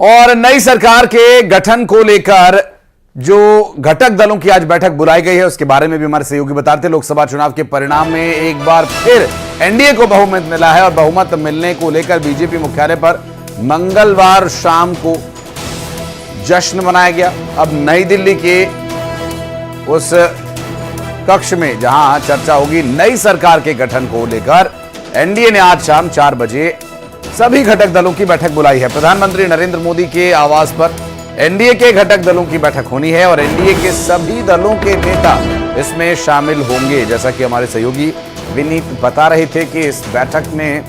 और नई सरकार के गठन को लेकर जो घटक दलों की आज बैठक बुलाई गई है उसके बारे में भी हमारे सहयोगी बताते हैं। लोकसभा चुनाव के परिणाम में एक बार फिर एनडीए को बहुमत मिला है और बहुमत मिलने को लेकर बीजेपी मुख्यालय पर मंगलवार शाम को जश्न मनाया गया। अब नई दिल्ली के उस कक्ष में जहां चर्चा होगी नई सरकार के गठन को लेकर एनडीए ने आज शाम 4 बजे सभी घटक दलों की बैठक बुलाई है। प्रधानमंत्री नरेंद्र मोदी के आवास पर एनडीए के घटक दलों की बैठक होनी है और एनडीए के सभी दलों के नेता इसमें शामिल होंगे। जैसा कि हमारे सहयोगी विनीत बता रहे थे कि इस बैठक में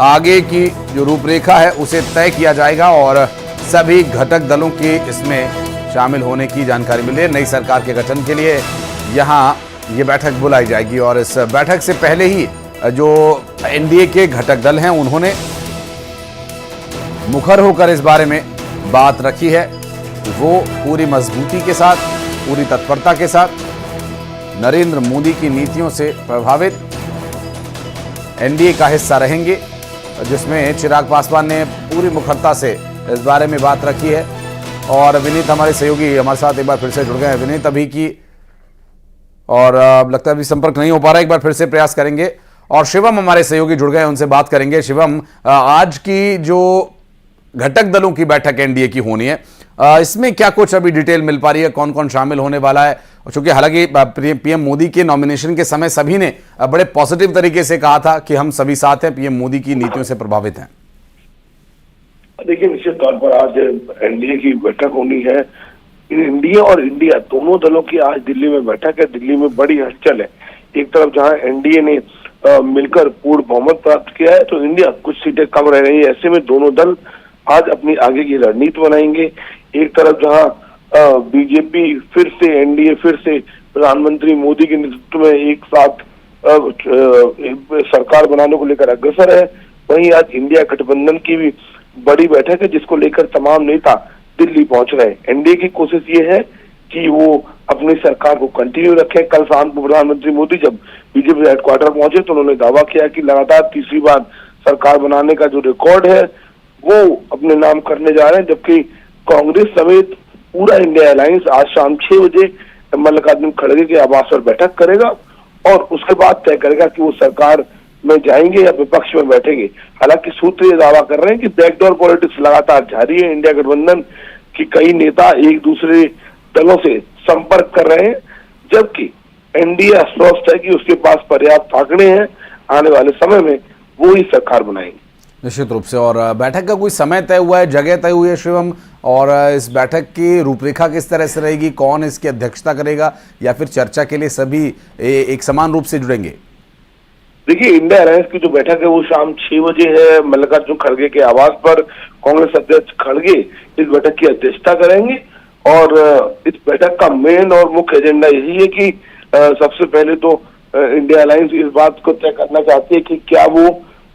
आगे की जो रूपरेखा है उसे तय किया जाएगा और सभी घटक दलों की इसमें शामिल होने की जानकारी मिली है। नई सरकार के गठन के लिए यहां ये बैठक बुलाई जाएगी और इस बैठक से पहले ही जो एनडीए के घटक दल हैं उन्होंने मुखर होकर इस बारे में बात रखी है। वो पूरी मजबूती के साथ, पूरी तत्परता के साथ नरेंद्र मोदी की नीतियों से प्रभावित एनडीए का हिस्सा रहेंगे, जिसमें चिराग पासवान ने पूरी मुखरता से इस बारे में बात रखी है। और विनीत हमारे सहयोगी हमारे साथ एक बार फिर से जुड़ गए हैं। विनीत अभी की और लगता है अभी संपर्क नहीं हो पा रहा है, एक बार फिर से प्रयास करेंगे। और शिवम हमारे सहयोगी जुड़ गए हैं, उनसे बात करेंगे। शिवम, आज की जो घटक दलों की बैठक एनडीए की होनी है, इसमें क्या कुछ अभी डिटेल मिल पा रही है, कौन कौन शामिल होने वाला है? चूंकि हालांकि पीएम मोदी के नॉमिनेशन के समय सभी ने बड़े पॉजिटिव तरीके से कहा था कि हम सभी साथ हैं, पीएम मोदी की नीतियों से प्रभावित हैं। देखिए, निश्चित तौर पर आज एनडीए की बैठक होनी है। इंडिया और इंडिया दोनों दलों की आज दिल्ली में बैठक है। दिल्ली में बड़ी हलचल है। एक तरफ जहां एनडीए ने मिलकर पूर्ण बहुमत प्राप्त किया है तो इंडिया कुछ सीटें कम रह रही है। ऐसे में दोनों दल आज अपनी आगे की रणनीति बनाएंगे। एक तरफ जहां बीजेपी फिर से, एनडीए फिर से प्रधानमंत्री मोदी के नेतृत्व में एक साथ सरकार बनाने को लेकर अग्रसर है, वहीं आज इंडिया गठबंधन की भी बड़ी बैठक है जिसको लेकर तमाम नेता दिल्ली पहुंच रहे हैं। एनडीए की कोशिश ये है कि वो अपनी सरकार को कंटिन्यू रखे। कल शाम को प्रधानमंत्री मोदी जब बीजेपी हेडक्वार्टर पहुंचे तो उन्होंने दावा किया कि लगातार तीसरी बार सरकार बनाने का जो रिकॉर्ड है वो अपने नाम करने जा रहे हैं, जबकि कांग्रेस समेत पूरा इंडिया अलायंस आज शाम 6 बजे मल्लिकार्जुन खड़गे के आवास पर बैठक करेगा और उसके बाद तय करेगा कि वो सरकार में जाएंगे या विपक्ष में बैठेंगे। हालांकि सूत्र ये दावा कर रहे हैं कि बैकडोर पॉलिटिक्स लगातार जारी है। इंडिया गठबंधन की कई नेता एक दूसरे दलों से संपर्क कर रहे हैं, जबकि एनडीए आश्वस्त है कि उसके पास पर्याप्त आंकड़े हैं, आने वाले समय में वो ही सरकार बनाएंगे। निश्चित रूप से। और बैठक का कोई समय तय हुआ है, जगह तय हुई है शिवम? और इस बैठक की रूपरेखा किस तरह से रहेगी, कौन इसकी अध्यक्षता करेगा या फिर चर्चा के लिए सभी एक समान रूप से जुड़ेंगे? देखिए, इंडिया अलायंस की जो बैठक है वो शाम 6 बजे है मल्लिकार्जुन खड़गे के आवास पर। कांग्रेस अध्यक्ष खड़गे इस बैठक की अध्यक्षता करेंगे और इस बैठक का मेन और मुख्य एजेंडा यही है कि सबसे पहले तो इंडिया अलायंस इस बात को तय करना चाहती है कि क्या वो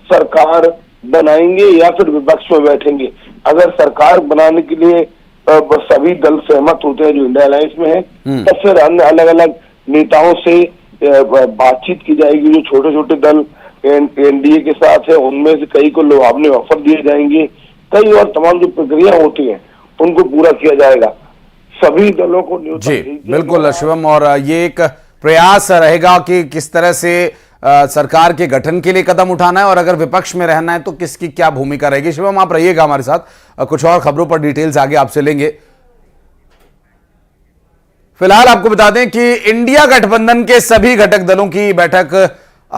सरकार बनाएंगे या फिर विपक्ष में बैठेंगे। अगर सरकार बनाने के लिए सभी दल सहमत होते हैं जो इंडिया अलायंस में है, तो फिर अन्य अलग अलग नेताओं से बातचीत की जाएगी। जो छोटे छोटे दल एनडीए के साथ है उनमें से कई को लुभावने ऑफर दिए जाएंगे, कई और तमाम जो प्रक्रिया होती है उनको पूरा किया जाएगा। सभी दलों को जी बिल्कुल शिवम, और ये एक प्रयास रहेगा कि किस तरह से सरकार के गठन के लिए कदम उठाना है और अगर विपक्ष में रहना है तो किसकी क्या भूमिका रहेगी। शिवम, आप रहिएगा हमारे साथ, कुछ और खबरों पर डिटेल्स आगे आपसे लेंगे। फिलहाल आपको बता दें कि इंडिया गठबंधन के सभी घटक दलों की बैठक